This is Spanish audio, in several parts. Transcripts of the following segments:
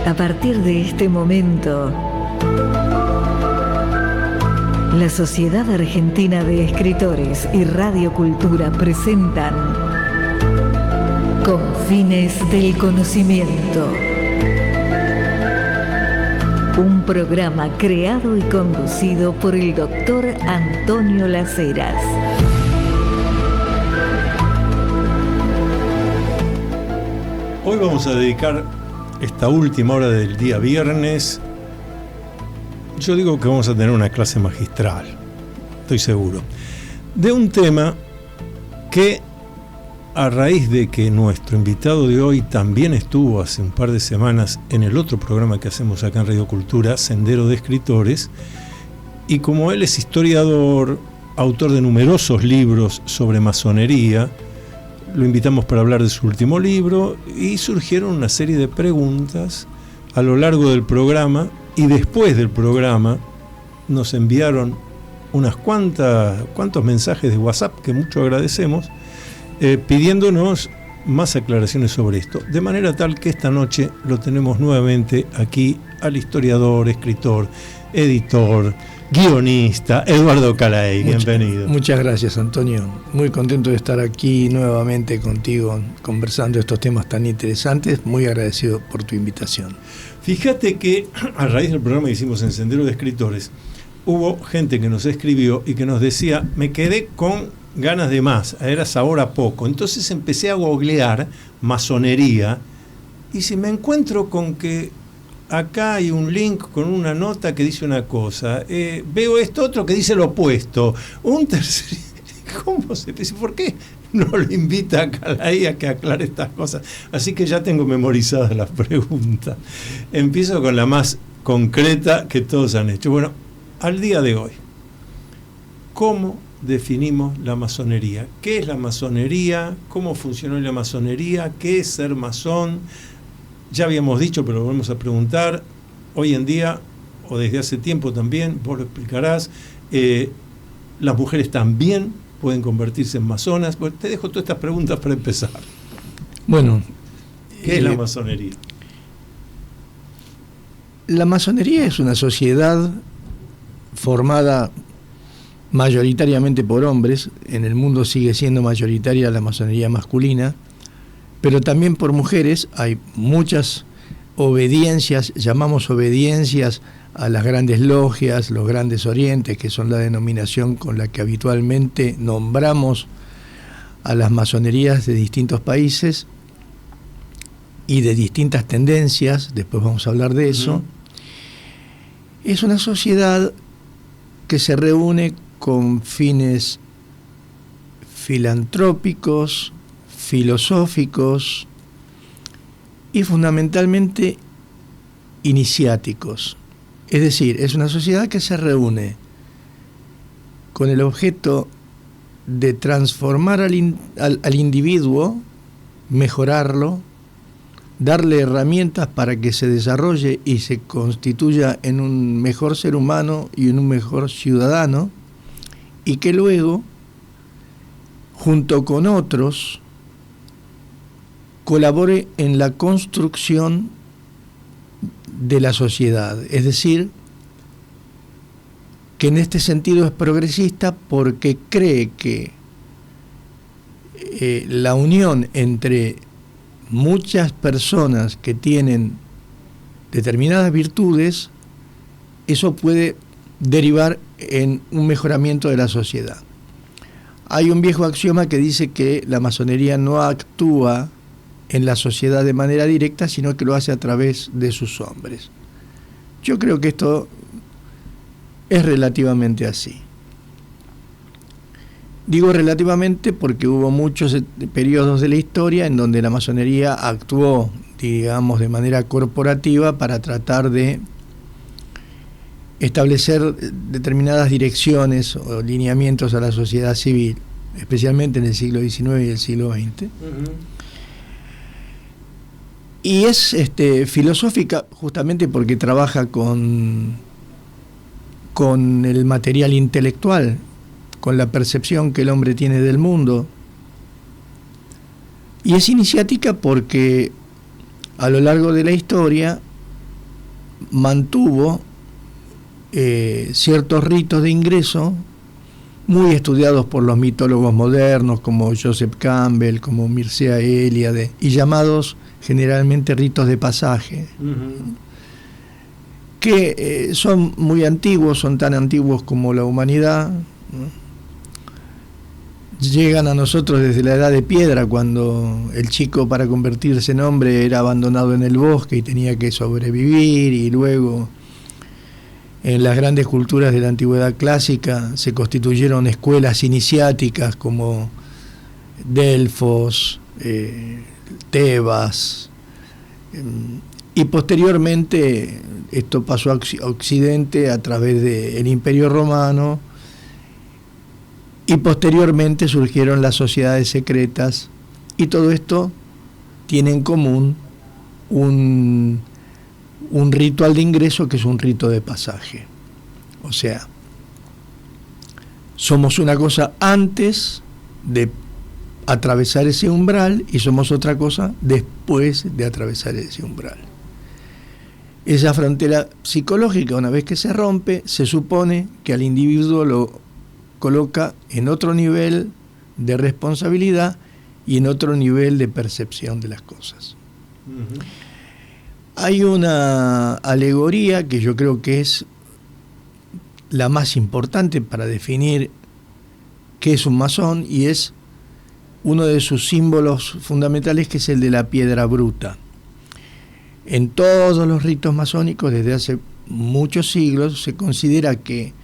A partir de este momento, la Sociedad Argentina de Escritores y Radio Cultura presentan Confines del Conocimiento. Un programa creado y conducido por el doctor Antonio Las Heras. Hoy vamos a dedicar esta última hora del día viernes. Yo digo que vamos a tener una clase magistral, estoy seguro, de un tema que, a raíz de que nuestro invitado de hoy también estuvo hace un par de semanas en el otro programa que hacemos acá en Radio Cultura, Sendero de Escritores, y como él es historiador, autor de numerosos libros sobre masonería, lo invitamos para hablar de su último libro y surgieron una serie de preguntas a lo largo del programa, y después del programa nos enviaron cuantos mensajes de WhatsApp que mucho agradecemos, pidiéndonos más aclaraciones sobre esto, de manera tal que esta noche lo tenemos nuevamente aquí al historiador, escritor, editor, guionista, Eduardo Calaey. Bienvenido. Muchas gracias, Antonio. Muy contento de estar aquí nuevamente contigo, conversando estos temas tan interesantes. Muy agradecido por tu invitación. Fíjate que a raíz del programa que hicimos en Sendero de Escritores, hubo gente que nos escribió y que nos decía, me quedé con ganas de más, era sabor a poco. Entonces empecé a googlear masonería, y si me encuentro con que acá hay un link con una nota que dice una cosa, veo esto otro que dice lo opuesto, un tercer... ¿Cómo se dice? ¿Por qué no lo invita a Calaey a que aclare estas cosas? Así que ya tengo memorizadas las preguntas. Empiezo con la más concreta que todos han hecho. Bueno, al día de hoy, ¿cómo definimos la masonería? ¿Qué es la masonería? ¿Cómo funcionó la masonería? ¿Qué es ser masón? Ya habíamos dicho, pero lo volvemos a preguntar. Hoy en día, o desde hace tiempo también, vos lo explicarás, las mujeres también pueden convertirse en masonas. Bueno, te dejo todas estas preguntas para empezar. Bueno, ¿qué es la masonería? La masonería es una sociedad formada mayoritariamente por hombres. En el mundo sigue siendo mayoritaria la masonería masculina, pero también por mujeres. Hay muchas obediencias, llamamos obediencias a las grandes logias, los grandes orientes, que son la denominación con la que habitualmente nombramos a las masonerías de distintos países y de distintas tendencias. Después vamos a hablar de eso. Es una sociedad que se reúne con fines filantrópicos, filosóficos y fundamentalmente iniciáticos. Es decir, es una sociedad que se reúne con el objeto de transformar al individuo, mejorarlo, darle herramientas para que se desarrolle y se constituya en un mejor ser humano y en un mejor ciudadano, y que luego, junto con otros, colabore en la construcción de la sociedad. Es decir, que en este sentido es progresista porque cree que la unión entre muchas personas que tienen determinadas virtudes, eso puede derivar en un mejoramiento de la sociedad. Hay un viejo axioma que dice que la masonería no actúa en la sociedad de manera directa, sino que lo hace a través de sus hombres. Yo creo que esto es relativamente así. Digo relativamente porque hubo muchos periodos de la historia en donde la masonería actuó, digamos, de manera corporativa para tratar de establecer determinadas direcciones o lineamientos a la sociedad civil, especialmente en el siglo XIX y el siglo XX. Y es filosófica justamente porque trabaja con el material intelectual, con la percepción que el hombre tiene del mundo. Y es iniciática porque a lo largo de la historia mantuvo ciertos ritos de ingreso muy estudiados por los mitólogos modernos como Joseph Campbell, como Mircea Eliade, y llamados generalmente ritos de pasaje, que son muy antiguos, son tan antiguos como la humanidad, ¿no? Llegan a nosotros desde la edad de piedra, cuando el chico, para convertirse en hombre, era abandonado en el bosque y tenía que sobrevivir, y luego en las grandes culturas de la antigüedad clásica se constituyeron escuelas iniciáticas como Delfos, Tebas, y posteriormente esto pasó a Occidente a través del Imperio Romano, y posteriormente surgieron las sociedades secretas, y todo esto tiene en común un ritual de ingreso que es un rito de pasaje. O sea, somos una cosa antes de atravesar ese umbral y somos otra cosa después de atravesar ese umbral. Esa frontera psicológica, una vez que se rompe, se supone que al individuo lo coloca en otro nivel de responsabilidad y en otro nivel de percepción de las cosas. Hay una alegoría que yo creo que es la más importante para definir qué es un masón, y es uno de sus símbolos fundamentales, que es el de la piedra bruta. En todos los ritos masónicos desde hace muchos siglos se considera que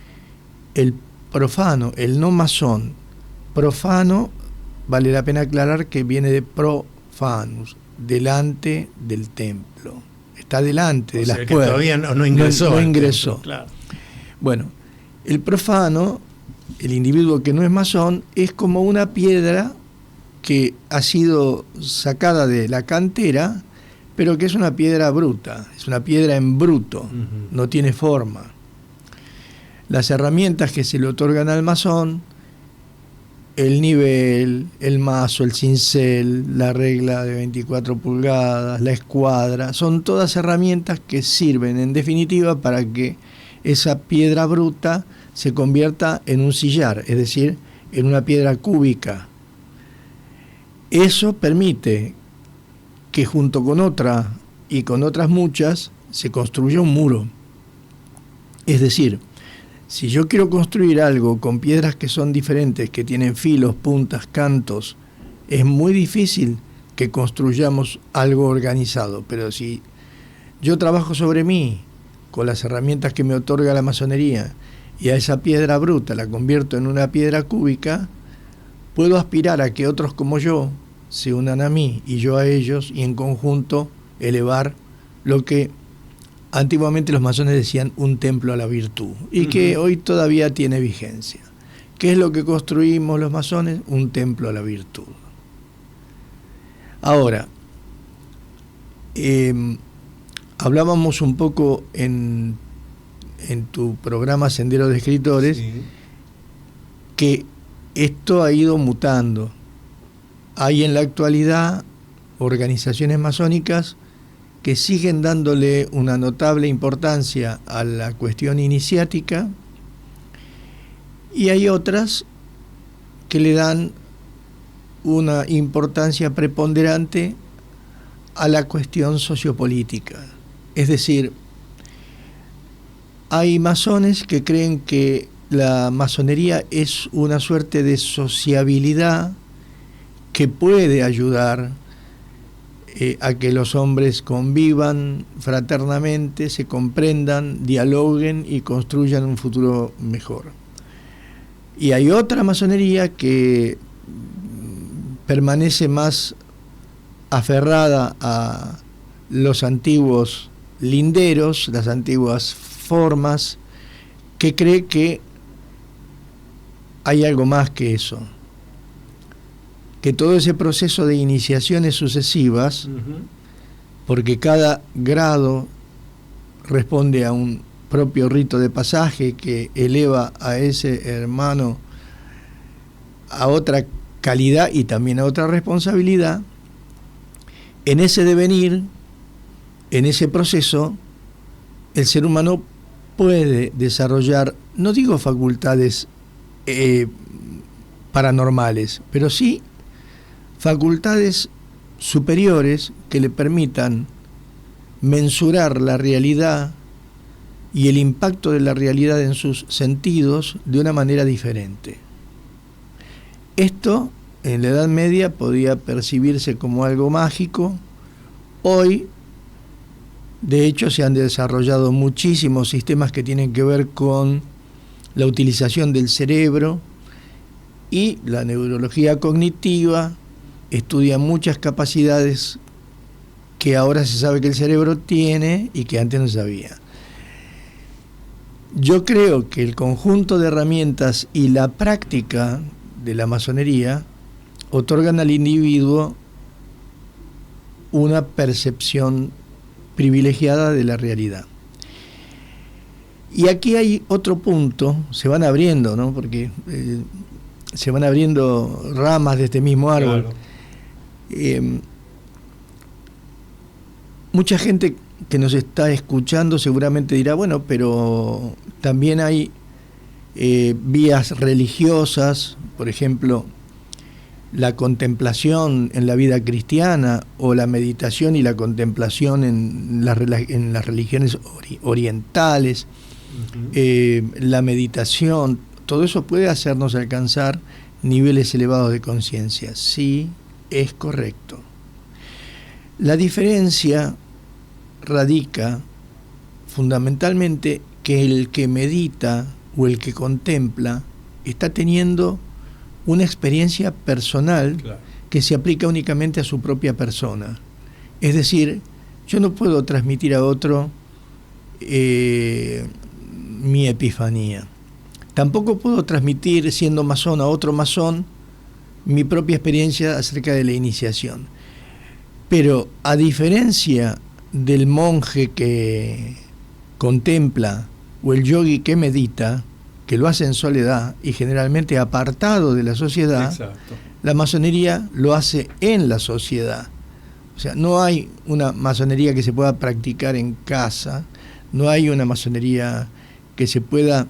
el profano, el no masón, profano, vale la pena aclarar que viene de profanus, delante del templo. Está delante de las puertas. Todavía no ingresó. No ingresó. Claro. Bueno, el profano, el individuo que no es masón, es como una piedra que ha sido sacada de la cantera, pero que es una piedra bruta, es una piedra en bruto, no tiene forma. Las herramientas que se le otorgan al masón, el nivel, el mazo, el cincel, la regla de 24 pulgadas, la escuadra, son todas herramientas que sirven en definitiva para que esa piedra bruta se convierta en un sillar, es decir, en una piedra cúbica. Eso permite que junto con otra y con otras muchas se construya un muro. Es decir, si yo quiero construir algo con piedras que son diferentes, que tienen filos, puntas, cantos, es muy difícil que construyamos algo organizado. Pero si yo trabajo sobre mí, con las herramientas que me otorga la masonería, y a esa piedra bruta la convierto en una piedra cúbica, puedo aspirar a que otros como yo se unan a mí y yo a ellos, y en conjunto elevar lo que antiguamente los masones decían un templo a la virtud, y que hoy todavía tiene vigencia. ¿Qué es lo que construimos los masones? Un templo a la virtud. Ahora, hablábamos un poco en tu programa Sendero de Escritores, sí, que esto ha ido mutando. Hay en la actualidad organizaciones masónicas que siguen dándole una notable importancia a la cuestión iniciática, y hay otras que le dan una importancia preponderante a la cuestión sociopolítica. Es decir, hay masones que creen que la masonería es una suerte de sociabilidad que puede ayudar a que los hombres convivan fraternamente, se comprendan, dialoguen y construyan un futuro mejor. Y hay otra masonería que permanece más aferrada a los antiguos linderos, las antiguas formas, que cree que hay algo más que eso, que todo ese proceso de iniciaciones sucesivas, porque cada grado responde a un propio rito de pasaje que eleva a ese hermano a otra calidad y también a otra responsabilidad. En ese devenir, en ese proceso, el ser humano puede desarrollar, no digo facultades paranormales, pero sí facultades superiores que le permitan mensurar la realidad y el impacto de la realidad en sus sentidos de una manera diferente. Esto en la Edad Media podía percibirse como algo mágico. Hoy, de hecho, se han desarrollado muchísimos sistemas que tienen que ver con la utilización del cerebro, y la neurología cognitiva estudia muchas capacidades que ahora se sabe que el cerebro tiene y que antes no sabía. Yo creo que el conjunto de herramientas y la práctica de la masonería otorgan al individuo una percepción privilegiada de la realidad. Y aquí hay otro punto, se van abriendo, ¿no? Porque se van abriendo ramas de este mismo árbol. Claro. Mucha gente que nos está escuchando seguramente dirá, bueno, pero también hay vías religiosas, por ejemplo, la contemplación en la vida cristiana, o la meditación y la contemplación en las religiones orientales. Uh-huh. La meditación, todo eso puede hacernos alcanzar niveles elevados de conciencia. Sí, es correcto. La diferencia radica fundamentalmente que el que medita o el que contempla está teniendo una experiencia personal, claro, que se aplica únicamente a su propia persona. Es decir, yo no puedo transmitir a otro mi epifanía. Tampoco puedo transmitir, siendo masón, a otro masón mi propia experiencia acerca de la iniciación. Pero a diferencia del monje que contempla o el yogui que medita, que lo hace en soledad y generalmente apartado de la sociedad, exacto, la masonería lo hace en la sociedad. O sea, no hay una masonería que se pueda practicar en casa, no hay una masonería que se pueda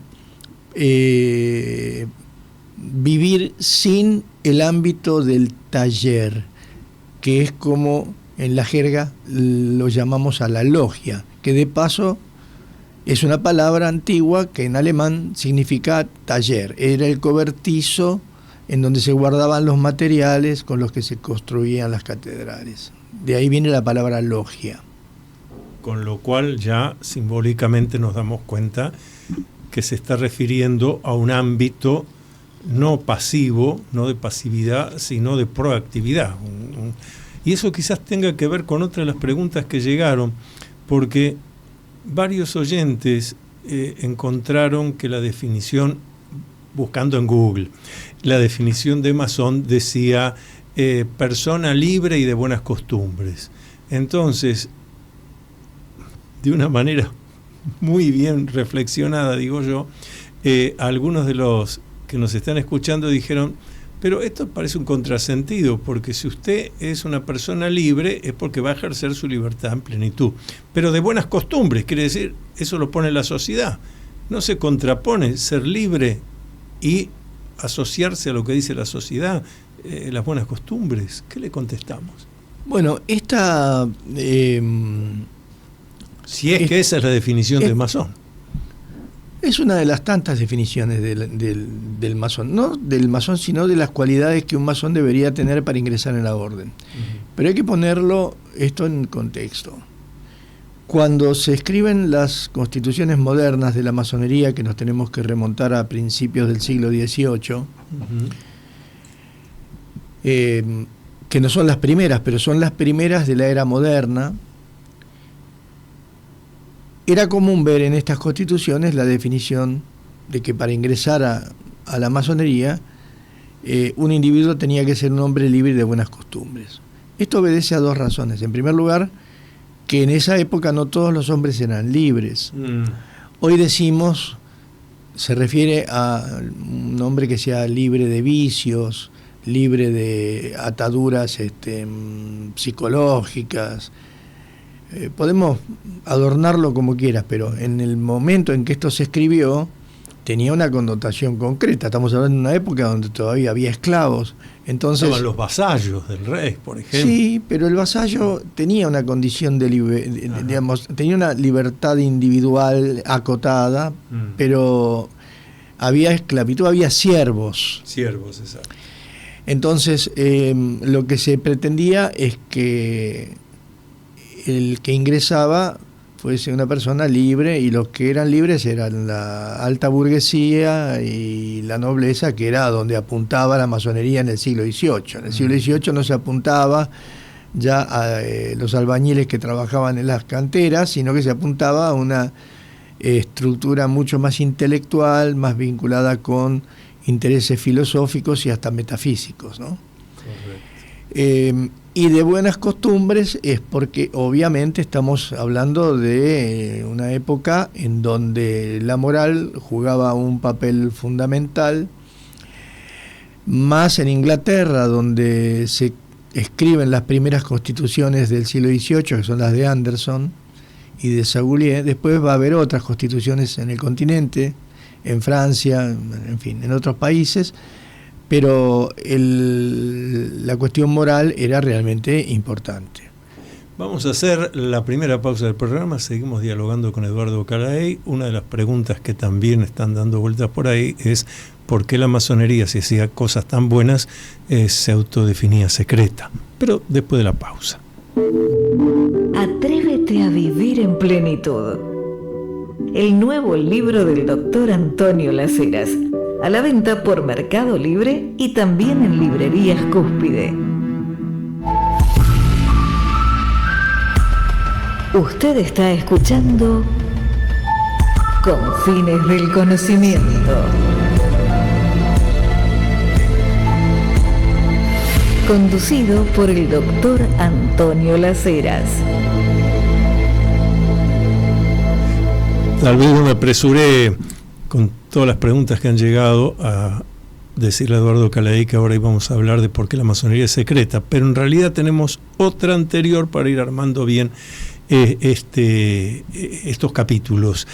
vivir sin el ámbito del taller, que es como en la jerga lo llamamos a la logia, que de paso es una palabra antigua que en alemán significa taller. Era el cobertizo en donde se guardaban los materiales con los que se construían las catedrales. De ahí viene la palabra logia. Con lo cual ya simbólicamente nos damos cuenta que se está refiriendo a un ámbito no pasivo, no de pasividad, sino de proactividad. Y eso quizás tenga que ver con otra de las preguntas que llegaron, porque varios oyentes encontraron que la definición, buscando en Google, la definición de masón decía persona libre y de buenas costumbres. Entonces, de una manera muy bien reflexionada, digo yo, algunos de los que nos están escuchando dijeron, pero esto parece un contrasentido, porque si usted es una persona libre es porque va a ejercer su libertad en plenitud. Pero de buenas costumbres, quiere decir, eso lo pone la sociedad. No se contrapone ser libre y asociarse a lo que dice la sociedad, las buenas costumbres. ¿Qué le contestamos? Bueno, esta... si es que esa es la definición de masón. Es una de las tantas definiciones del masón, no del masón, sino de las cualidades que un masón debería tener para ingresar en la orden. Uh-huh. Pero hay que ponerlo esto en contexto. Cuando se escriben las constituciones modernas de la masonería, que nos tenemos que remontar a principios del siglo XVIII, uh-huh, que no son las primeras, pero son las primeras de la era moderna, era común ver en estas constituciones la definición de que para ingresar a la masonería un individuo tenía que ser un hombre libre de buenas costumbres. Esto obedece a dos razones. En primer lugar, que en esa época no todos los hombres eran libres. Hoy decimos, se refiere a un hombre que sea libre de vicios, libre de ataduras psicológicas, podemos adornarlo como quieras, pero en el momento en que esto se escribió, tenía una connotación concreta. Estamos hablando de una época donde todavía había esclavos. Entonces, estaban los vasallos del rey, por ejemplo. Sí, pero el vasallo tenía una condición digamos, tenía una libertad individual acotada, pero había esclavitud, había siervos. Siervos, exacto. Entonces, lo que se pretendía es que el que ingresaba fuese una persona libre, y los que eran libres eran la alta burguesía y la nobleza, que era donde apuntaba la masonería en el siglo XVIII. En el siglo XVIII no se apuntaba ya a los albañiles que trabajaban en las canteras, sino que se apuntaba a una estructura mucho más intelectual, más vinculada con intereses filosóficos y hasta metafísicos, ¿no? Y de buenas costumbres es porque obviamente estamos hablando de una época en donde la moral jugaba un papel fundamental, más en Inglaterra, donde se escriben las primeras constituciones del siglo XVIII, que son las de Anderson y de Sagoulier. Después va a haber otras constituciones en el continente, en Francia, en fin, en otros países, pero la cuestión moral era realmente importante. Vamos a hacer la primera pausa del programa, seguimos dialogando con Eduardo Calaey. Una de las preguntas que también están dando vueltas por ahí es por qué la masonería, si hacía cosas tan buenas, se autodefinía secreta. Pero después de la pausa. Atrévete a vivir en plenitud. El nuevo libro del doctor Antonio Las Heras, a la venta por Mercado Libre y también en librerías Cúspide. Usted está escuchando Confines del Conocimiento. Conducido por el doctor Antonio Las Heras. Tal vez no me apresuré con todas las preguntas que han llegado a decirle a Eduardo Calaey que ahora íbamos a hablar de por qué la masonería es secreta, pero en realidad tenemos otra anterior para ir armando bien estos capítulos.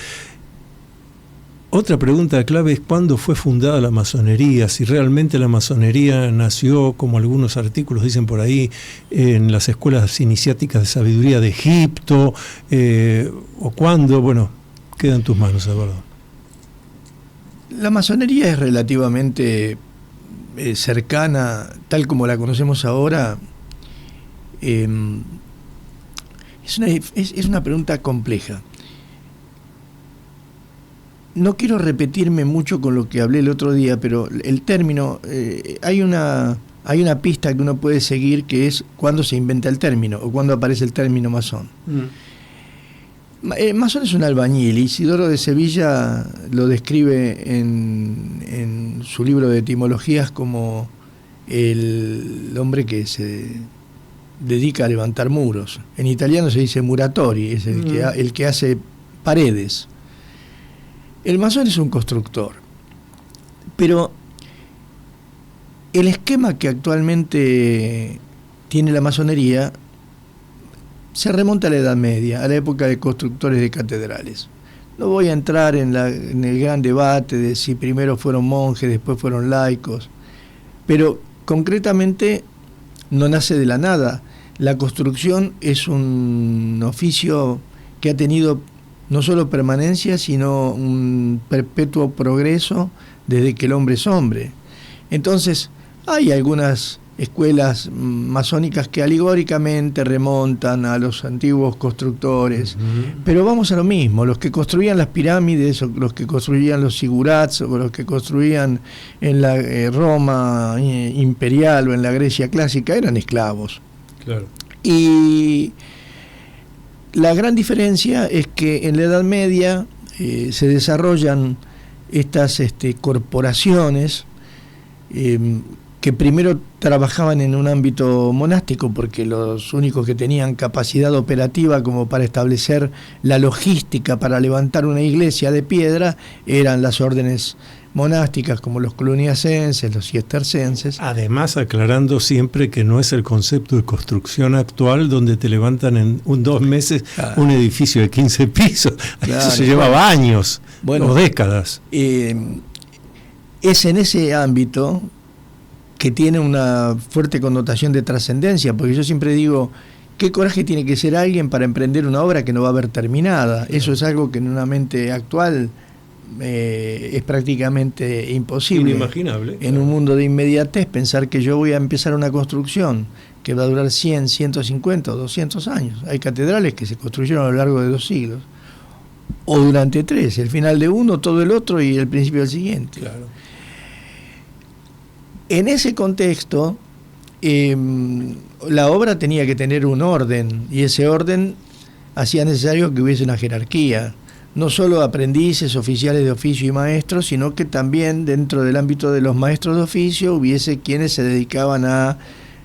Otra pregunta clave es cuándo fue fundada la masonería, si realmente la masonería nació, como algunos artículos dicen por ahí, en las escuelas iniciáticas de sabiduría de Egipto, o cuándo. Bueno, queda en tus manos, Eduardo. La masonería es relativamente cercana, tal como la conocemos ahora. Es una pregunta compleja. No quiero repetirme mucho con lo que hablé el otro día, pero el término, hay una pista que uno puede seguir, que es cuándo se inventa el término o cuándo aparece el término masón. Masón es un albañil. Isidoro de Sevilla lo describe en su libro de etimologías como el hombre que se dedica a levantar muros. En italiano se dice muratori, es el que hace paredes. El masón es un constructor, pero el esquema que actualmente tiene la masonería se remonta a la Edad Media, a la época de constructores de catedrales. No voy a entrar en el gran debate de si primero fueron monjes, después fueron laicos, pero concretamente no nace de la nada. La construcción es un oficio que ha tenido no solo permanencia, sino un perpetuo progreso desde que el hombre es hombre. Entonces, hay algunas escuelas masónicas que alegóricamente remontan a los antiguos constructores, pero vamos a lo mismo. Los que construían las pirámides, o los que construían los zigurats, o los que construían en la Roma imperial o en la Grecia clásica, eran esclavos. Claro. Y la gran diferencia es que en la Edad Media se desarrollan estas corporaciones que primero trabajaban en un ámbito monástico, porque los únicos que tenían capacidad operativa como para establecer la logística para levantar una iglesia de piedra eran las órdenes monásticas como los cluniacenses, los cistercenses. Además, aclarando siempre que no es el concepto de construcción actual donde te levantan en 2 meses un edificio de 15 pisos. Claro, eso se llevaba años o décadas. Es en ese ámbito que tiene una fuerte connotación de trascendencia, porque yo siempre digo, ¿qué coraje tiene que ser alguien para emprender una obra que no va a haber terminada? Eso es algo que en una mente actual es prácticamente imposible. Inimaginable. En un mundo de inmediatez, pensar que yo voy a empezar una construcción que va a durar 100, 150 o 200 años. Hay catedrales que se construyeron a lo largo de 2 siglos, o durante 3, el final de uno, todo el otro y el principio del siguiente. Claro. En ese contexto, la obra tenía que tener un orden, y ese orden hacía necesario que hubiese una jerarquía, no solo aprendices, oficiales de oficio y maestros, sino que también dentro del ámbito de los maestros de oficio hubiese quienes se dedicaban a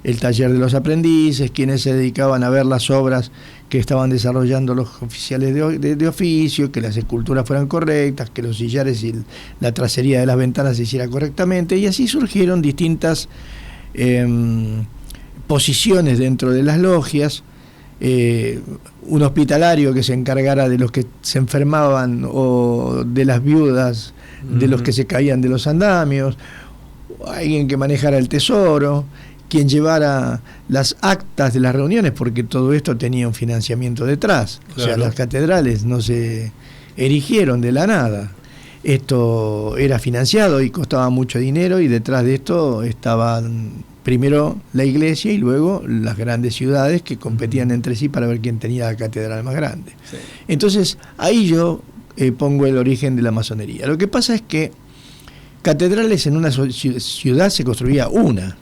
el taller de los aprendices, quienes se dedicaban a ver las obras que estaban desarrollando los oficiales de oficio, que las esculturas fueran correctas, que los sillares y la tracería de las ventanas se hiciera correctamente, y así surgieron distintas posiciones dentro de las logias. Un hospitalario que se encargara de los que se enfermaban o de las viudas, de los que se caían de los andamios, alguien que manejara el tesoro, quien llevara las actas de las reuniones, porque todo esto tenía un financiamiento detrás. Claro. O sea, las catedrales no se erigieron de la nada. Esto era financiado y costaba mucho dinero, y detrás de esto estaban primero la iglesia y luego las grandes ciudades que competían entre sí para ver quién tenía la catedral más grande. Sí. Entonces, ahí yo pongo el origen de la masonería. Lo que pasa es que catedrales en una ciudad se construía una.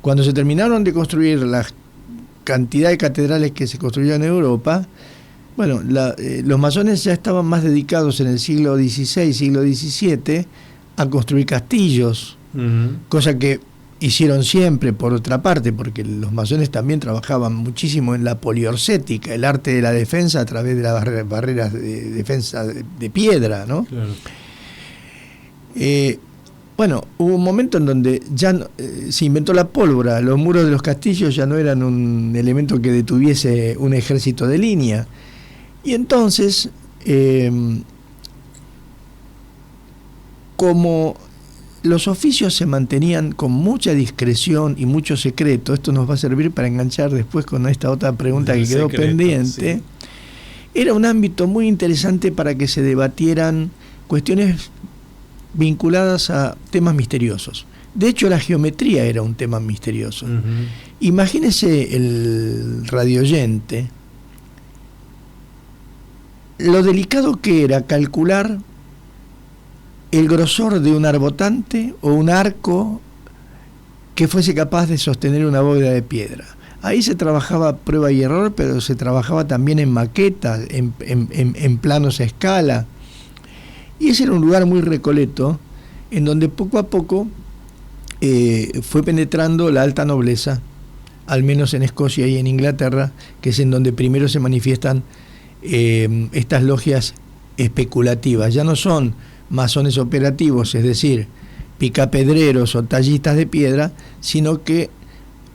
Cuando se terminaron de construir la cantidad de catedrales que se construyeron en Europa, bueno, los masones ya estaban más dedicados en el siglo XVI, siglo XVII, a construir castillos, cosa que hicieron siempre por otra parte, porque los masones también trabajaban muchísimo en la poliorcética, el arte de la defensa a través de las barreras de defensa de piedra, ¿no? Claro. Bueno, hubo un momento en donde ya se inventó la pólvora, los muros de los castillos ya no eran un elemento que detuviese un ejército de línea, y entonces, como los oficios se mantenían con mucha discreción y mucho secreto, esto nos va a servir para enganchar después con esta otra pregunta que quedó pendiente, sí. Era un ámbito muy interesante para que se debatieran cuestiones vinculadas a temas misteriosos. De hecho, la geometría era un tema misterioso. Imagínese el radioyente lo delicado que era calcular el grosor de un arbotante o un arco que fuese capaz de sostener una bóveda de piedra. Ahí se trabajaba prueba y error, pero se trabajaba también en maquetas, en planos a escala. Y ese era un lugar muy recoleto, en donde poco a poco fue penetrando la alta nobleza, al menos en Escocia y en Inglaterra, que es en donde primero se manifiestan estas logias especulativas. Ya no son masones operativos, es decir, picapedreros o tallistas de piedra, sino que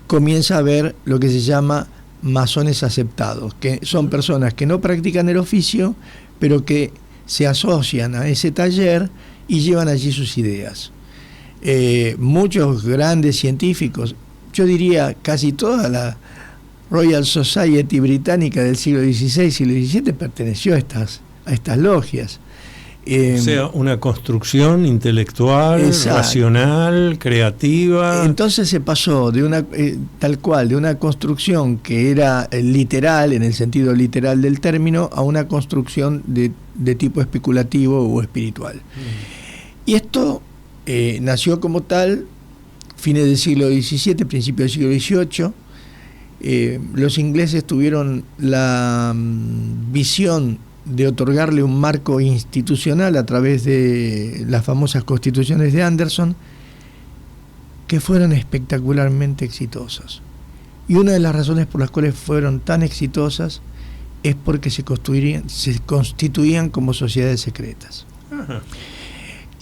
comienza a haber lo que se llama masones aceptados, que son personas que no practican el oficio, pero que se asocian a ese taller y llevan allí sus ideas. Muchos grandes científicos, yo diría casi toda la Royal Society británica del siglo XVI y siglo XVII perteneció a estas logias. O sea, una construcción intelectual, exacto, racional, creativa. Entonces se pasó de una tal cual, de una construcción que era literal, en el sentido literal del término, a una construcción de tipo especulativo o espiritual. Y esto nació como tal, fines del siglo XVII, principios del siglo XVIII. Los ingleses tuvieron la visión de otorgarle un marco institucional a través de las famosas constituciones de Anderson, que fueron espectacularmente exitosas. Y una de las razones por las cuales fueron tan exitosas es porque se constituían como sociedades secretas. Ajá.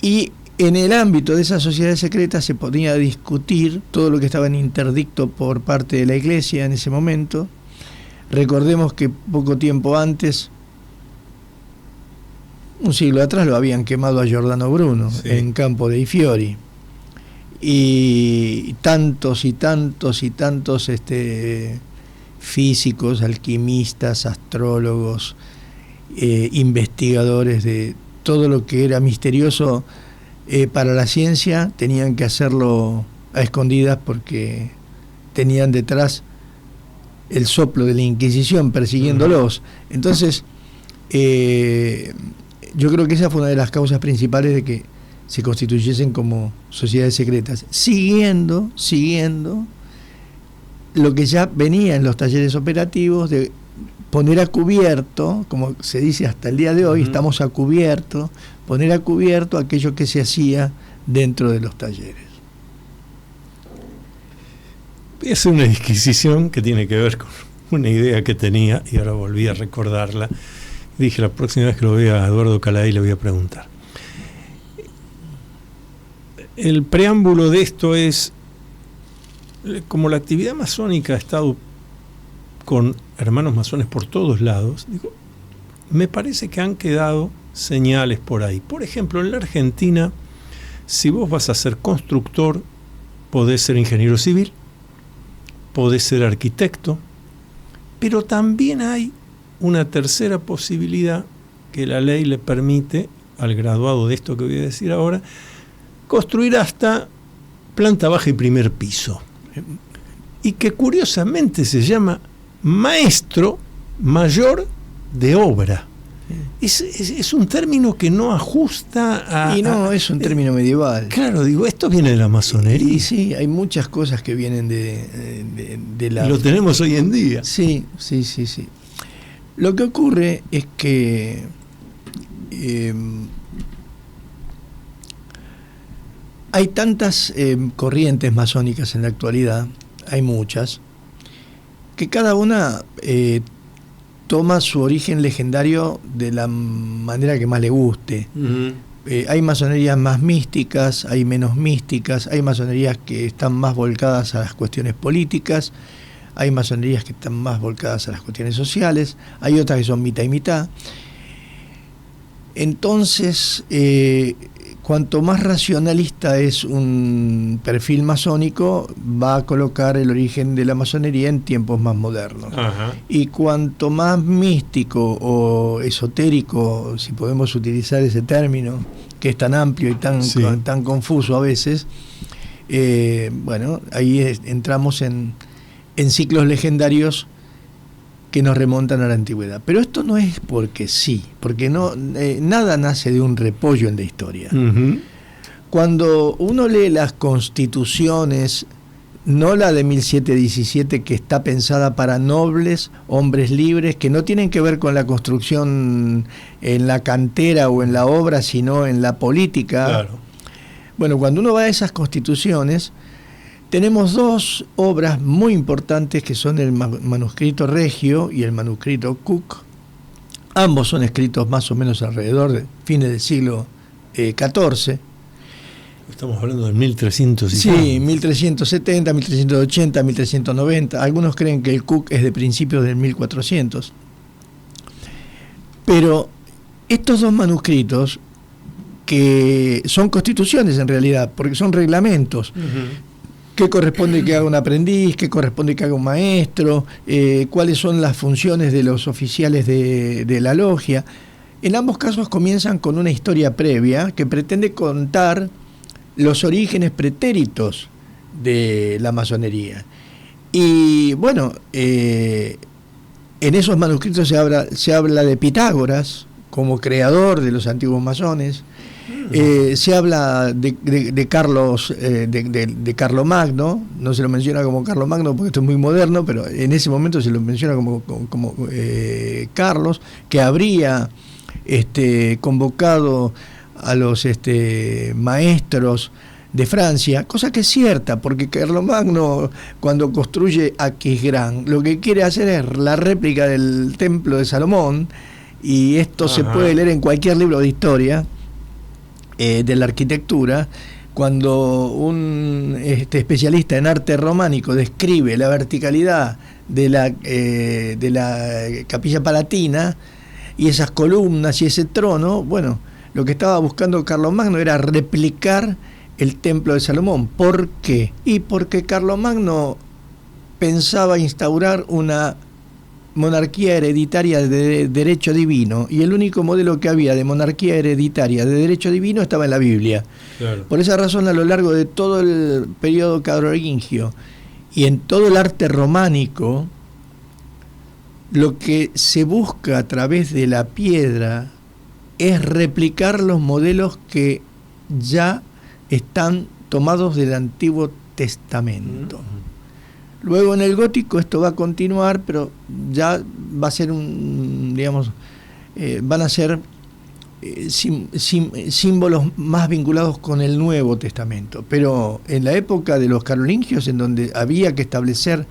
Y en el ámbito de esas sociedades secretas se podía discutir todo lo que estaba en interdicto por parte de la Iglesia en ese momento. Recordemos que poco tiempo antes, un siglo atrás, lo habían quemado a Giordano Bruno, sí, en Campo dei Fiori. Y tantos físicos, alquimistas, astrólogos, investigadores de todo lo que era misterioso para la ciencia, tenían que hacerlo a escondidas porque tenían detrás el soplo de la Inquisición persiguiéndolos. Entonces, yo creo que esa fue una de las causas principales de que se constituyesen como sociedades secretas, siguiendo lo que ya venía en los talleres operativos de poner a cubierto, como se dice hasta el día de hoy, estamos a cubierto, poner a cubierto aquello que se hacía dentro de los talleres. Voy a hacer una disquisición que tiene que ver con una idea que tenía y ahora volví a recordarla. Dije, la próxima vez que lo vea a Eduardo Calaí le voy a preguntar. El preámbulo de esto es, como la actividad masónica ha estado con hermanos masones por todos lados, digo, me parece que han quedado señales por ahí. Por ejemplo, en la Argentina, si vos vas a ser constructor, podés ser ingeniero civil, podés ser arquitecto, pero también hay una tercera posibilidad que la ley le permite al graduado de esto que voy a decir ahora, construir hasta planta baja y primer piso, y que curiosamente se llama maestro mayor de obra. Es un término que no ajusta a... Y no, es un término medieval. Claro, digo, esto viene de la masonería. Y sí, hay muchas cosas que vienen de la... Lo tenemos hoy en día. Sí. Lo que ocurre es que hay tantas corrientes masónicas en la actualidad, hay muchas, que cada una toma su origen legendario de la manera que más le guste. Hay masonerías más místicas, hay menos místicas, hay masonerías que están más volcadas a las cuestiones políticas, hay masonerías que están más volcadas a las cuestiones sociales, hay otras que son mitad y mitad. Entonces, cuanto más racionalista es un perfil masónico, va a colocar el origen de la masonería en tiempos más modernos. Ajá. Y cuanto más místico o esotérico, si podemos utilizar ese término, que es tan amplio y tan confuso a veces, bueno, ahí entramos en ciclos legendarios que nos remontan a la antigüedad. Pero esto no es porque sí, porque nada nace de un repollo en la historia. Cuando uno lee las constituciones, no la de 1717, que está pensada para nobles, hombres libres, que no tienen que ver con la construcción en la cantera o en la obra, sino en la política. Claro. Bueno, cuando uno va a esas constituciones, tenemos dos obras muy importantes que son el manuscrito Regio y el manuscrito Cook. Ambos son escritos más o menos alrededor de fines del siglo XIV. Estamos hablando del 1300. Sí, 1370, 1380, 1390. Algunos creen que el Cook es de principios del 1400. Pero estos dos manuscritos, que son constituciones en realidad, porque son reglamentos, qué corresponde que haga un aprendiz, qué corresponde que haga un maestro, cuáles son las funciones de los oficiales de la logia. En ambos casos comienzan con una historia previa que pretende contar los orígenes pretéritos de la masonería. Y bueno, en esos manuscritos se habla de Pitágoras como creador de los antiguos masones. Se habla de Carlos, de Carlomagno. No se lo menciona como Carlomagno porque esto es muy moderno, pero en ese momento se lo menciona como Carlos, que habría convocado a los maestros de Francia, cosa que es cierta, porque Carlomagno, cuando construye Aquisgrán, lo que quiere hacer es la réplica del templo de Salomón, y esto se puede leer en cualquier libro de historia. de la arquitectura, cuando un especialista en arte románico describe la verticalidad de la Capilla Palatina y esas columnas y ese trono, bueno, lo que estaba buscando Carlomagno era replicar el templo de Salomón. ¿Por qué? Y porque Carlomagno pensaba instaurar una monarquía hereditaria de derecho divino, y el único modelo que había de monarquía hereditaria de derecho divino estaba en la Biblia. Claro. Por esa razón, a lo largo de todo el periodo carolingio y en todo el arte románico, lo que se busca a través de la piedra es replicar los modelos que ya están tomados del Antiguo Testamento. Luego en el gótico esto va a continuar, pero ya va a ser van a ser símbolos más vinculados con el Nuevo Testamento. Pero en la época de los carolingios, en donde había que establecer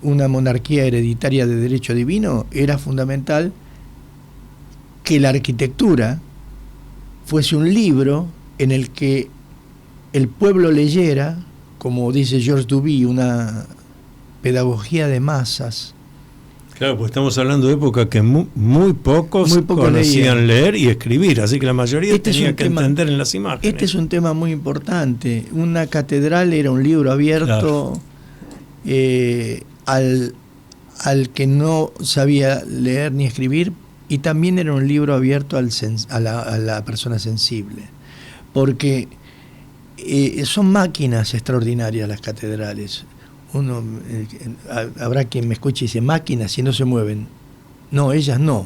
una monarquía hereditaria de derecho divino, era fundamental que la arquitectura fuese un libro en el que el pueblo leyera, como dice Georges Duby, una pedagogía de masas. Claro, pues estamos hablando de época que muy pocos conocían leer y escribir, así que la mayoría tenía que entender en las imágenes. Este es un tema muy importante. Una catedral era un libro abierto, claro, al que no sabía leer ni escribir, y también era un libro abierto a la persona sensible, porque son máquinas extraordinarias las catedrales. Habrá quien me escuche y dice, máquinas si no se mueven. No, ellas no,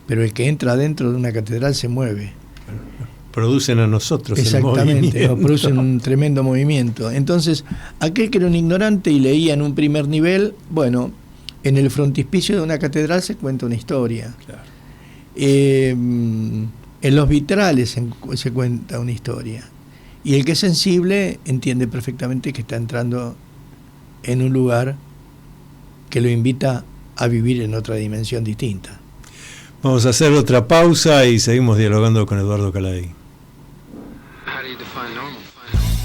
pero el que entra dentro de una catedral se mueve. Producen a nosotros. Exactamente, producen un tremendo movimiento. Entonces, aquel que era un ignorante y leía en un primer nivel, bueno, en el frontispicio de una catedral se cuenta una historia. Claro. En los vitrales se cuenta una historia. Y el que es sensible entiende perfectamente que está entrando en un lugar que lo invita a vivir en otra dimensión distinta. Vamos a hacer otra pausa y seguimos dialogando con Eduardo Caladei.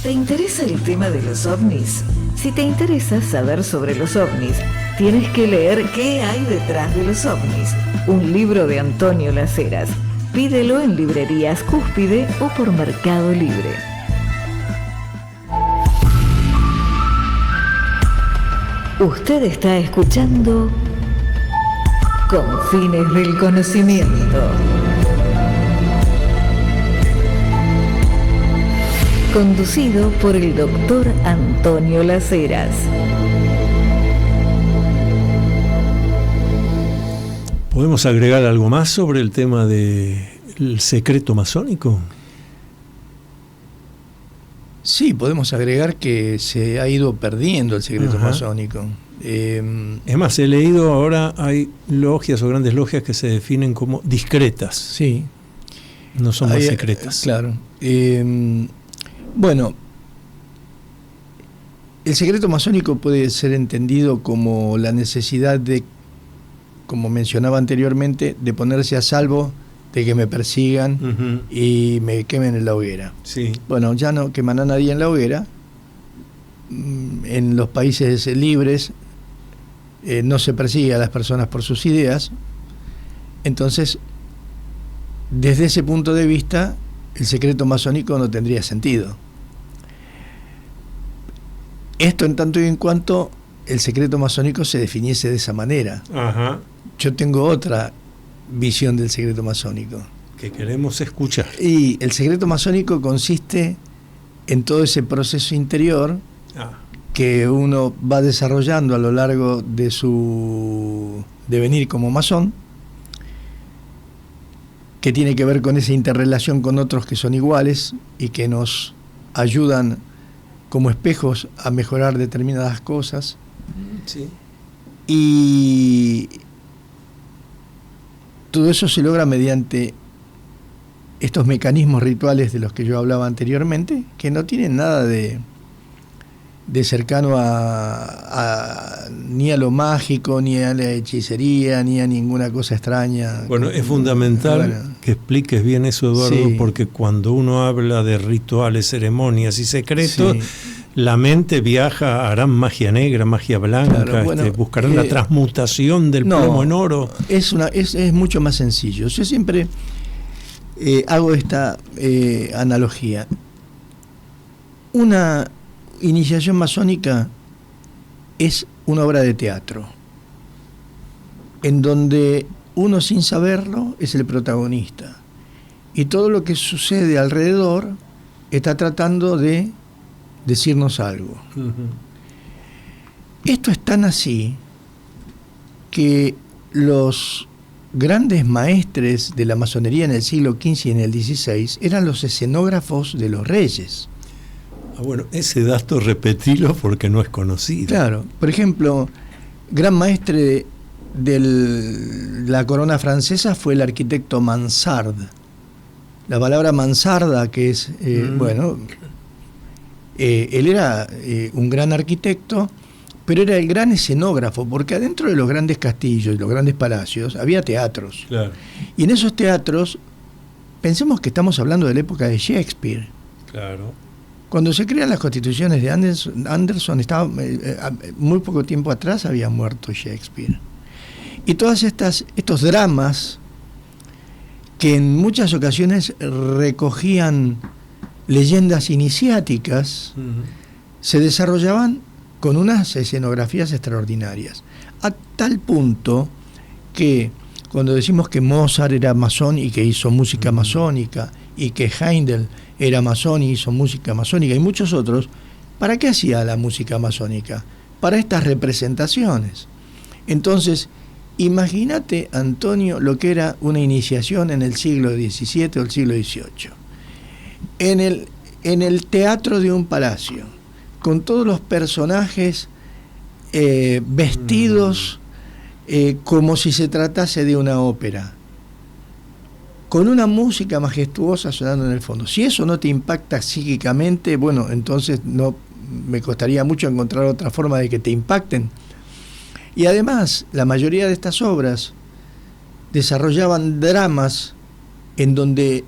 ¿Te interesa el tema de los ovnis? Si te interesa saber sobre los ovnis, tienes que leer ¿Qué hay detrás de los ovnis? Un libro de Antonio Las Heras. Pídelo en librerías Cúspide o por Mercado Libre. Usted está escuchando Confines del Conocimiento. Conducido por el doctor Antonio Las Heras. ¿Podemos agregar algo más sobre el tema del secreto masónico? Sí, podemos agregar que se ha ido perdiendo el secreto masónico. Es más, he leído ahora hay logias o grandes logias que se definen como discretas. Sí. No son más secretas. Claro. Bueno, el secreto masónico puede ser entendido como la necesidad de, como mencionaba anteriormente, de ponerse a salvo de que me persigan y me quemen en la hoguera. Sí. Bueno, ya no queman a nadie en la hoguera. En los países libres no se persigue a las personas por sus ideas. Entonces, desde ese punto de vista, el secreto masónico no tendría sentido. Esto en tanto y en cuanto el secreto masónico se definiese de esa manera. Ajá. Yo tengo otra visión del secreto masónico que queremos escuchar. Y el secreto masónico consiste en todo ese proceso interior que uno va desarrollando a lo largo de su devenir como masón, que tiene que ver con esa interrelación con otros que son iguales y que nos ayudan como espejos a mejorar determinadas cosas. Sí. Y todo eso se logra mediante estos mecanismos rituales de los que yo hablaba anteriormente, que no tienen nada de cercano ni a lo mágico, ni a la hechicería, ni a ninguna cosa extraña. Bueno, es fundamental que expliques bien eso, Eduardo, sí, porque cuando uno habla de rituales, ceremonias y secretos, sí, la mente viaja, harán magia negra, magia blanca, claro, bueno, buscarán la transmutación del plomo en oro. Es mucho más sencillo. Yo siempre hago esta analogía. Una iniciación masónica es una obra de teatro, en donde uno, sin saberlo, es el protagonista. Y todo lo que sucede alrededor está tratando de decirnos algo. Uh-huh. Esto es tan así que los grandes maestres de la masonería en el siglo XV y en el XVI eran los escenógrafos de los reyes. Bueno, ese dato repetilo porque no es conocido. Claro, por ejemplo, gran maestre de la corona francesa fue el arquitecto Mansart. La palabra mansarda, que es, él era un gran arquitecto, pero era el gran escenógrafo, porque adentro de los grandes castillos y los grandes palacios había teatros. Claro. Y en esos teatros, pensemos que estamos hablando de la época de Shakespeare. Claro. Cuando se crean las constituciones de Anderson estaba muy poco tiempo atrás había muerto Shakespeare. Y todas estos dramas que en muchas ocasiones recogían leyendas iniciáticas, uh-huh, se desarrollaban con unas escenografías extraordinarias, a tal punto que cuando decimos que Mozart era masón y que hizo música, uh-huh, masónica, y que Händel era masón y hizo música masónica, y muchos otros, ¿para qué hacía la música masónica? Para estas representaciones. Entonces, imagínate, Antonio, lo que era una iniciación en el siglo XVII o el siglo XVIII. En el teatro de un palacio, con todos los personajes vestidos como si se tratase de una ópera, con una música majestuosa sonando en el fondo. Si eso no te impacta psíquicamente, bueno, entonces no me costaría mucho encontrar otra forma de que te impacten. Y además, la mayoría de estas obras desarrollaban dramas en donde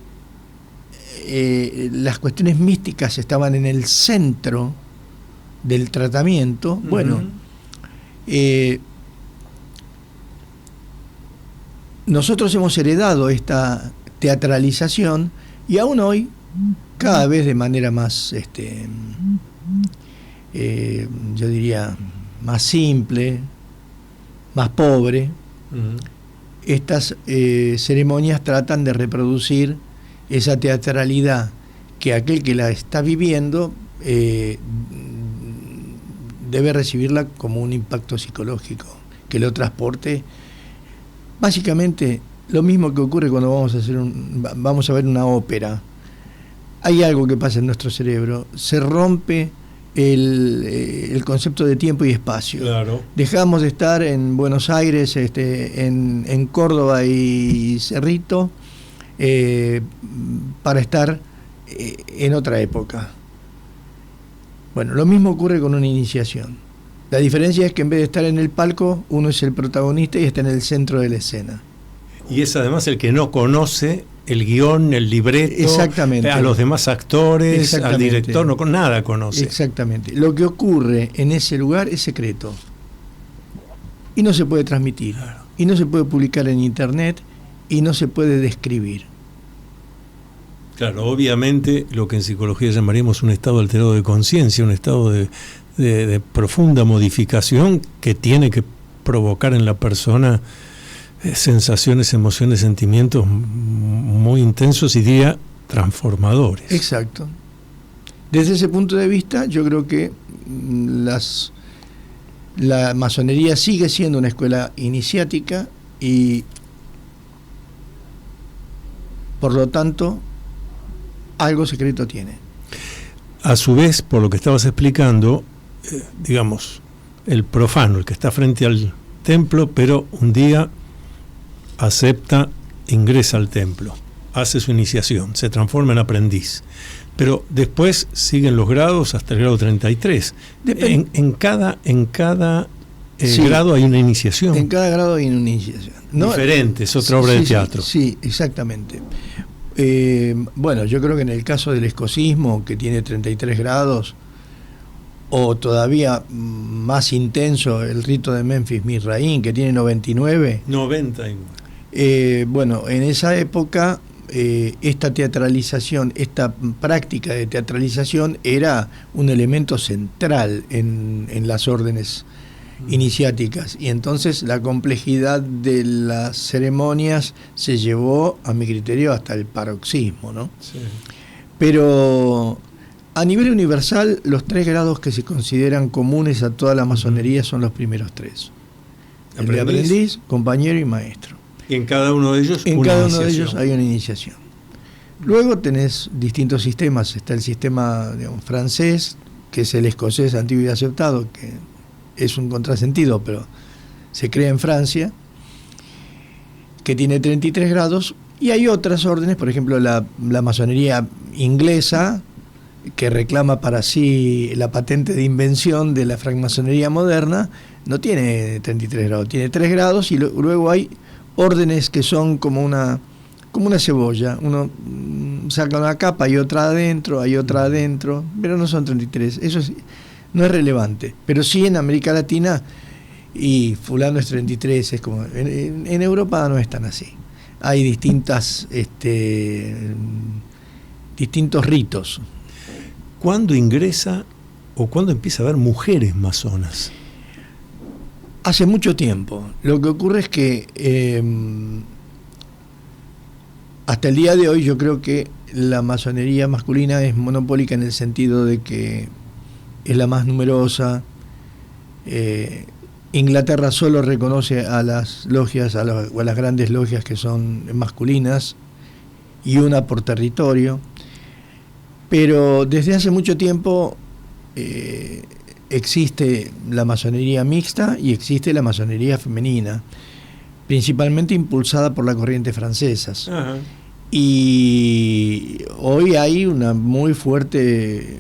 las cuestiones místicas estaban en el centro del tratamiento. Uh-huh. Bueno, nosotros hemos heredado esta teatralización y aún hoy, cada vez de manera más, yo diría, más simple, más pobre, uh-huh, estas ceremonias tratan de reproducir esa teatralidad que aquel que la está viviendo debe recibirla como un impacto psicológico, que lo transporte. Básicamente, lo mismo que ocurre cuando vamos a ver una ópera. Hay algo que pasa en nuestro cerebro, se rompe el concepto de tiempo y espacio. Claro. Dejamos de estar en Buenos Aires, en Córdoba y Cerrito, para estar en otra época. Bueno, lo mismo ocurre con una iniciación. La diferencia es que en vez de estar en el palco, uno es el protagonista y está en el centro de la escena. Y es además el que no conoce el guión, el libreto, exactamente, a los demás actores, al director, no nada conoce. Exactamente. Lo que ocurre en ese lugar es secreto. Y no se puede transmitir. Claro. Y no se puede publicar en internet y no se puede describir. Claro, obviamente lo que en psicología llamaríamos un estado alterado de conciencia, un estado de profunda modificación que tiene que provocar en la persona sensaciones, emociones, sentimientos muy intensos y diría transformadores. Exacto. Desde ese punto de vista, yo creo que la masonería sigue siendo una escuela iniciática y por lo tanto algo secreto tiene. A su vez, por lo que estabas explicando, digamos, el profano, el que está frente al templo, pero un día acepta, ingresa al templo, hace su iniciación, se transforma en aprendiz. Pero después siguen los grados hasta el grado 33. En cada Sí. grado hay una iniciación. En cada grado hay una iniciación. Diferente, es otra obra de teatro. Sí, exactamente. Bueno, yo creo que en el caso del escocismo, que tiene 33 grados, o todavía más intenso el rito de Memphis Mizraim, que tiene 99. 99. Bueno, en esa época esta teatralización, esta práctica de teatralización era un elemento central en las órdenes iniciáticas, y entonces la complejidad de las ceremonias se llevó, a mi criterio, hasta el paroxismo, ¿no? Sí. Pero a nivel universal, los 3 grados que se consideran comunes a toda la masonería son los primeros 3: el de aprendiz, compañero y maestro. Y en cada uno de ellos en cada uno de ellos hay una iniciación. Luego tenés distintos sistemas. Está el sistema, digamos, francés, que es el escocés antiguo y aceptado, que es un contrasentido, pero se crea en Francia, que tiene 33 grados, y hay otras órdenes, por ejemplo la masonería inglesa, que reclama para sí la patente de invención de la francmasonería moderna, no tiene 33 grados, tiene 3 grados, y luego hay órdenes que son como una cebolla. Uno saca una capa, hay otra adentro, pero no son 33. Eso no es relevante, pero sí en América Latina, y fulano es 33, es como en Europa no es tan así. Hay distintos ritos. ¿Cuándo ingresa o cuándo empieza a haber mujeres masonas? Hace mucho tiempo. Lo que ocurre es que hasta el día de hoy yo creo que la masonería masculina es monopólica, en el sentido de que es la más numerosa. Inglaterra solo reconoce a las logias, o a las grandes logias que son masculinas, y una por territorio. Pero desde hace mucho tiempo existe la masonería mixta y existe la masonería femenina, principalmente impulsada por la corriente francesas. Ajá. Y hoy hay una muy fuerte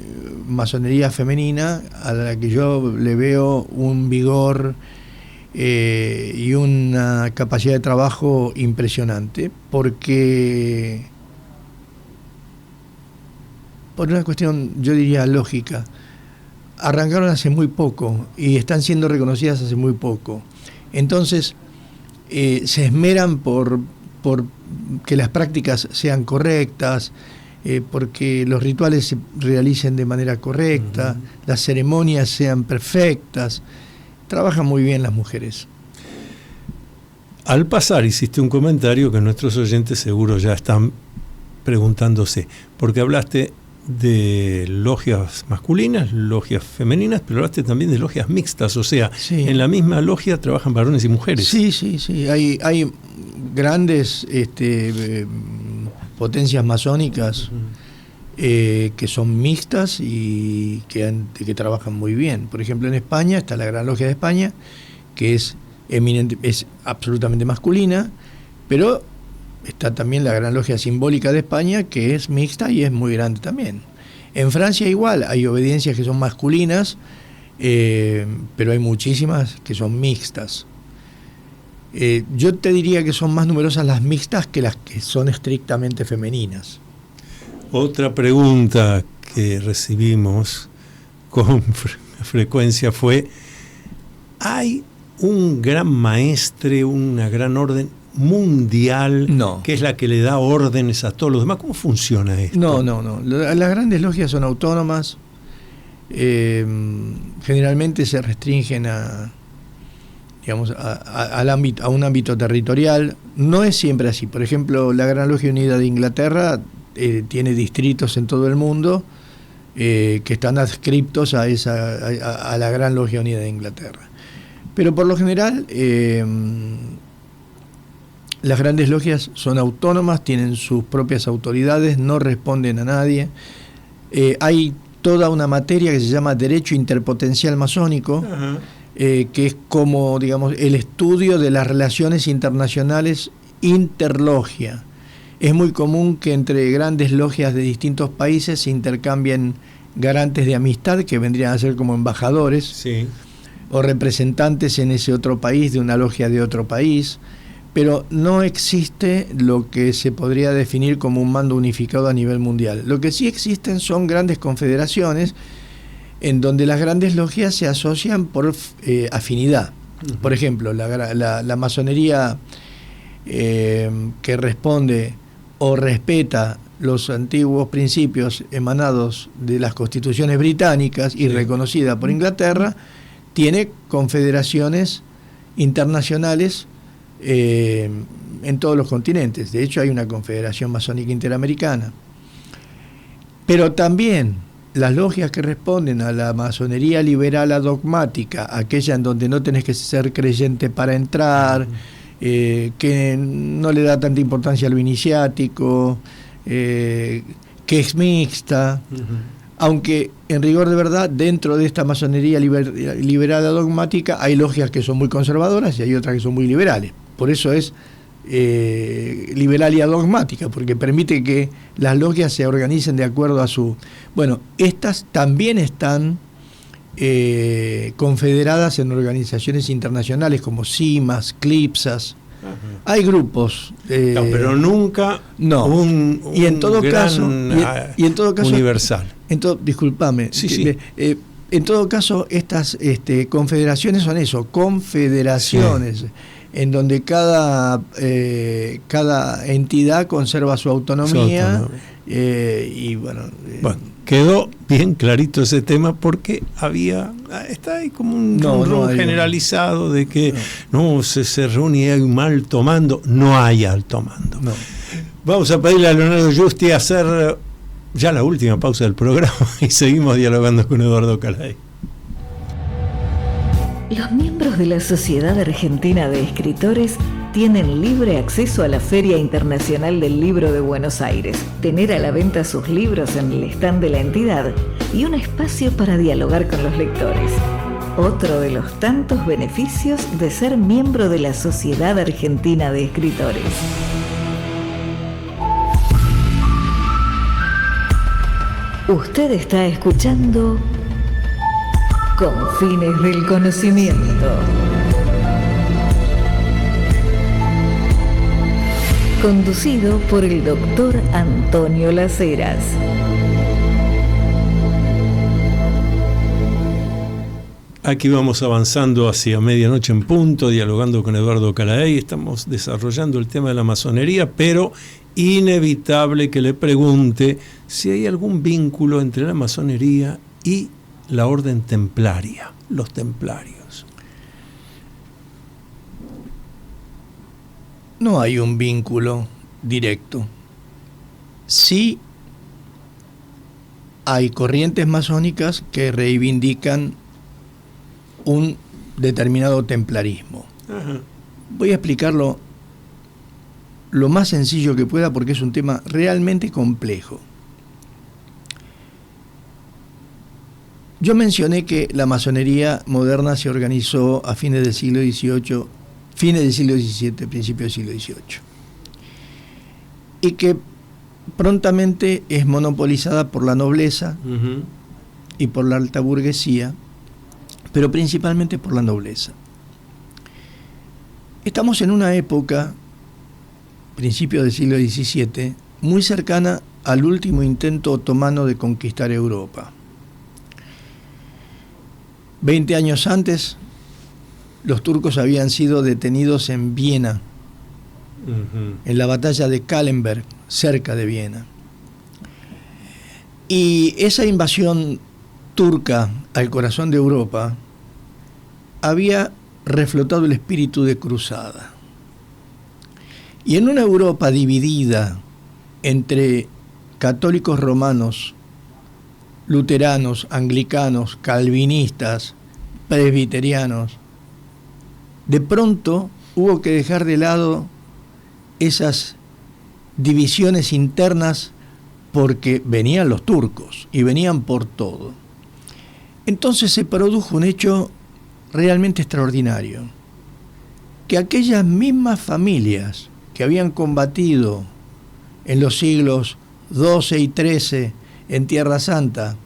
masonería femenina, a la que yo le veo un vigor y una capacidad de trabajo impresionante, porque por una cuestión, yo diría, lógica, arrancaron hace muy poco y están siendo reconocidas hace muy poco. Entonces se esmeran por que las prácticas sean correctas, porque los rituales se realicen de manera correcta, las ceremonias sean perfectas. Trabajan muy bien las mujeres. Al pasar hiciste un comentario que nuestros oyentes seguro ya están preguntándose, porque hablaste de logias masculinas, logias femeninas, pero hablaste también de logias mixtas, o sea, sí, en la misma logia trabajan varones y mujeres. Sí. Hay grandes potencias masónicas que son mixtas y que trabajan muy bien. Por ejemplo, en España está la Gran Logia de España, que es absolutamente masculina, pero está también la Gran Logia Simbólica de España, que es mixta y es muy grande también. En Francia igual, hay obediencias que son masculinas, pero hay muchísimas que son mixtas. Yo te diría que son más numerosas las mixtas que las que son estrictamente femeninas. Otra pregunta que recibimos con frecuencia fue: ¿hay un gran maestre, una gran orden mundial que es la que le da órdenes a todos los demás? ¿Cómo funciona esto? No. Las grandes logias son autónomas, generalmente se restringen a un ámbito territorial. No es siempre así. Por ejemplo, la Gran Logia Unida de Inglaterra tiene distritos en todo el mundo que están adscriptos a la Gran Logia Unida de Inglaterra. Pero por lo general las grandes logias son autónomas, tienen sus propias autoridades, no responden a nadie. Hay toda una materia que se llama Derecho Interpotencial Masónico, que es como, digamos, el estudio de las relaciones internacionales interlogia. Es muy común que entre grandes logias de distintos países se intercambien garantes de amistad, que vendrían a ser como embajadores, Sí. o representantes en ese otro país de una logia de otro país, pero no existe lo que se podría definir como un mando unificado a nivel mundial. Lo que sí existen son grandes confederaciones en donde las grandes logias se asocian por afinidad. Uh-huh. Por ejemplo, la masonería que responde o respeta los antiguos principios emanados de las constituciones británicas y reconocida por Inglaterra, tiene confederaciones internacionales en todos los continentes. De hecho, hay una confederación masónica interamericana. Pero también las logias que responden a la masonería liberal adogmática, aquella en donde no tenés que ser creyente para entrar, que no le da tanta importancia a lo iniciático, que es mixta, aunque en rigor de verdad dentro de esta masonería liberal adogmática hay logias que son muy conservadoras y hay otras que son muy liberales. Por eso es liberal y adogmática, porque permite que las logias se organicen de acuerdo a su... Bueno, estas también están confederadas en organizaciones internacionales como CIMAS, CLIPSAS. Ajá. Hay grupos. No, pero nunca un y en todo gran, caso y en todo caso universal. Discúlpame. Sí. En todo caso, estas confederaciones son eso, confederaciones. Sí. En donde cada entidad conserva su autonomía. Y bueno, quedó bien clarito ese tema, porque está ahí como un generalizado de que se reúne y hay un alto mando. No hay alto mando. No. Vamos a pedirle a Leonardo Giusti a hacer ya la última pausa del programa y seguimos dialogando con Eduardo Calay. Los miembros de la Sociedad Argentina de Escritores tienen libre acceso a la Feria Internacional del Libro de Buenos Aires, tener a la venta sus libros en el stand de la entidad y un espacio para dialogar con los lectores. Otro de los tantos beneficios de ser miembro de la Sociedad Argentina de Escritores. Usted está escuchando Confines del Conocimiento. Conducido por el doctor Antonio Las Heras. Aquí vamos avanzando hacia medianoche en punto, dialogando con Eduardo Calay. Estamos desarrollando el tema de la masonería, pero inevitable que le pregunte si hay algún vínculo entre la masonería y la orden templaria, los templarios. No hay un vínculo directo. Sí hay corrientes masónicas que reivindican un determinado templarismo. Ajá. Voy a explicarlo lo más sencillo que pueda porque es un tema realmente complejo. Yo mencioné que la masonería moderna se organizó a fines del siglo XVIII, fines del siglo XVII, principios del siglo XVIII, y que prontamente es monopolizada por la nobleza y por la alta burguesía, pero principalmente por la nobleza. Estamos en una época, principios del siglo XVII, muy cercana al último intento otomano de conquistar Europa. 20 años antes, los turcos habían sido detenidos en Viena, en la batalla de Kahlenberg, cerca de Viena. Y esa invasión turca al corazón de Europa había reflotado el espíritu de cruzada. Y en una Europa dividida entre católicos romanos, luteranos, anglicanos, calvinistas, presbiterianos, de pronto hubo que dejar de lado esas divisiones internas porque venían los turcos y venían por todo. Entonces se produjo un hecho realmente extraordinario, que aquellas mismas familias que habían combatido en los siglos XII y XIII en Tierra Santa,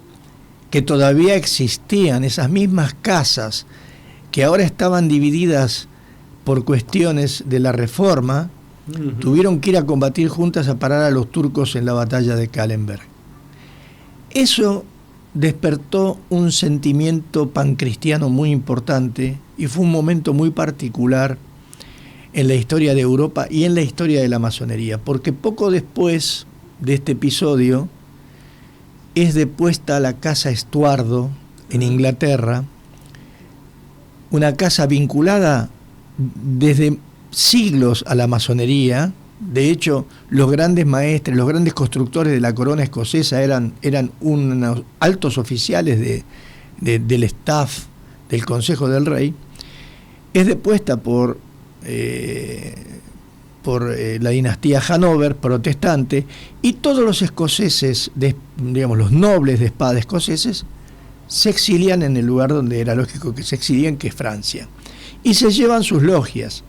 que todavía existían esas mismas casas que ahora estaban divididas por cuestiones de la Reforma, tuvieron que ir a combatir juntas a parar a los turcos en la batalla de Kahlenberg. Eso despertó un sentimiento pancristiano muy importante y fue un momento muy particular en la historia de Europa y en la historia de la masonería, porque poco después de este episodio es depuesta la Casa Estuardo en Inglaterra, una casa vinculada desde siglos a la masonería. De hecho, los grandes maestres, los grandes constructores de la corona escocesa eran unos altos oficiales del staff del Consejo del Rey. Es depuesta por la dinastía Hanover, protestante, y todos los escoceses, digamos los nobles de espada escoceses, se exilian en el lugar donde era lógico que se exilien, que es Francia, y se llevan sus logias.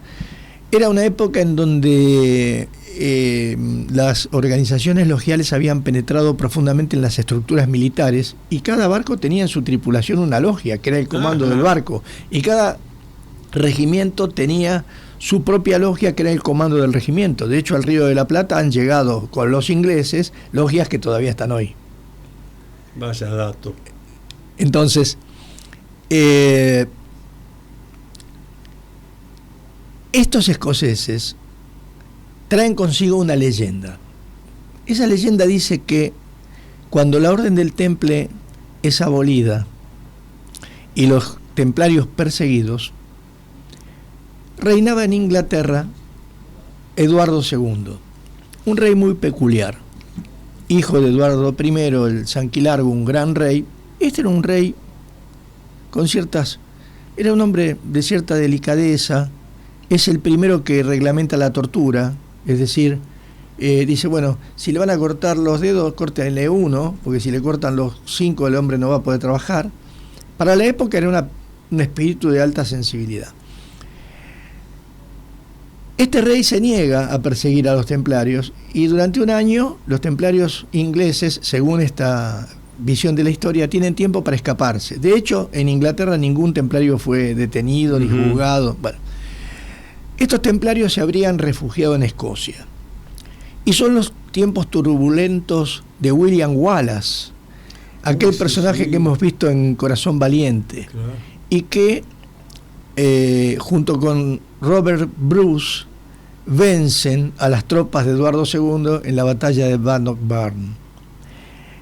Era una época en donde las organizaciones logiales habían penetrado profundamente en las estructuras militares y cada barco tenía en su tripulación una logia, que era el comando del barco, y cada regimiento tenía su propia logia, que era el comando del regimiento. De hecho, al Río de la Plata han llegado con los ingleses logias que todavía están hoy. Vaya dato. Entonces, estos escoceses traen consigo una leyenda. Esa leyenda dice que cuando la Orden del Temple es abolida y los templarios perseguidos, reinaba en Inglaterra Eduardo II, un rey muy peculiar, hijo de Eduardo I, el Sanquilargo, un gran rey. Este era un rey con era un hombre de cierta delicadeza. Es el primero que reglamenta la tortura, es decir, dice, bueno, si le van a cortar los dedos, córtenle uno, porque si le cortan los 5 el hombre no va a poder trabajar. Para la época era un espíritu de alta sensibilidad. Este rey se niega a perseguir a los templarios y durante un año los templarios ingleses, según esta visión de la historia, tienen tiempo para escaparse. De hecho, en Inglaterra ningún templario fue detenido ni juzgado. Bueno, estos templarios se habrían refugiado en Escocia. Y son los tiempos turbulentos de William Wallace, aquel personaje que hemos visto en Corazón Valiente, claro, y que junto con Robert Bruce vencen a las tropas de Eduardo II en la batalla de Bannockburn.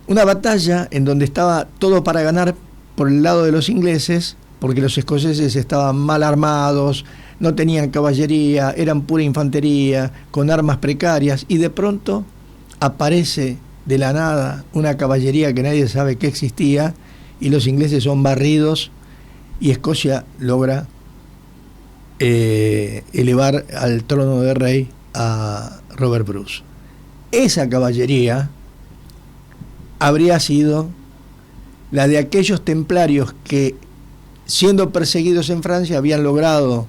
Una batalla en donde estaba todo para ganar por el lado de los ingleses, porque los escoceses estaban mal armados, no tenían caballería, eran pura infantería, con armas precarias, y de pronto aparece de la nada una caballería que nadie sabe que existía, y los ingleses son barridos, y Escocia logra elevar al trono de rey a Robert Bruce. Esa caballería habría sido la de aquellos templarios que, siendo perseguidos en Francia, habían logrado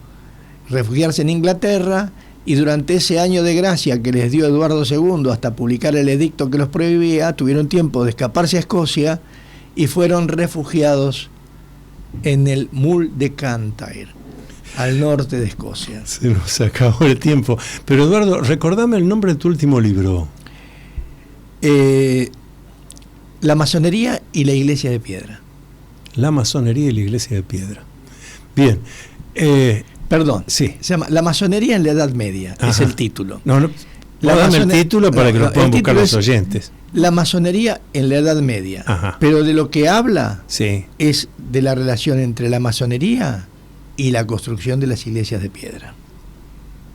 refugiarse en Inglaterra, y durante ese año de gracia que les dio Eduardo II hasta publicar el edicto que los prohibía, tuvieron tiempo de escaparse a Escocia y fueron refugiados en el Mull de Cantyre, al norte de Escocia. Se nos acabó el tiempo. Pero Eduardo, recordame el nombre de tu último libro. La masonería y la iglesia de piedra. La masonería y la iglesia de piedra. Bien. Perdón, sí. Se llama La masonería en la Edad Media. Ajá. Es el título. No, dame el título para que lo puedan buscar los oyentes. La masonería en la Edad Media. Ajá. Pero de lo que habla, sí, es de la relación entre la masonería y la construcción de las iglesias de piedra.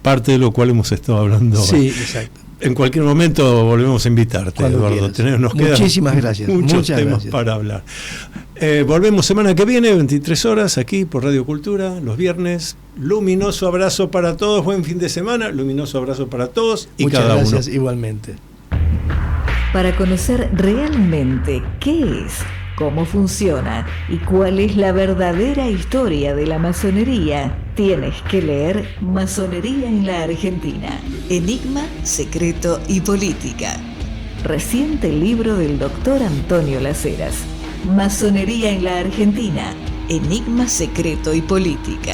Parte de lo cual hemos estado hablando. Sí, exacto. En cualquier momento volvemos a invitarte, cuando Eduardo. Nos muchísimas gracias. Muchos temas para hablar. Volvemos semana que viene, 23 horas, aquí por Radio Cultura, los viernes. Luminoso abrazo para todos, buen fin de semana, luminoso abrazo para todos y muchas cada gracias, uno. Igualmente. Para conocer realmente qué es cómo funciona y cuál es la verdadera historia de la masonería, tienes que leer Masonería en la Argentina. Enigma, secreto y política. Reciente libro del doctor Antonio Las Heras. Masonería en la Argentina. Enigma, secreto y política.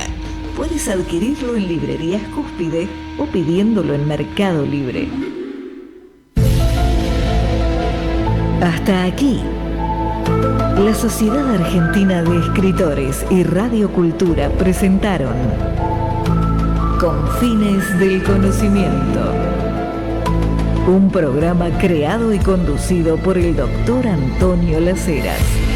Puedes adquirirlo en librerías Cúspide o pidiéndolo en Mercado Libre. Hasta aquí. La Sociedad Argentina de Escritores y Radio Cultura presentaron Confines del Conocimiento. Un programa creado y conducido por el doctor Antonio Las Heras.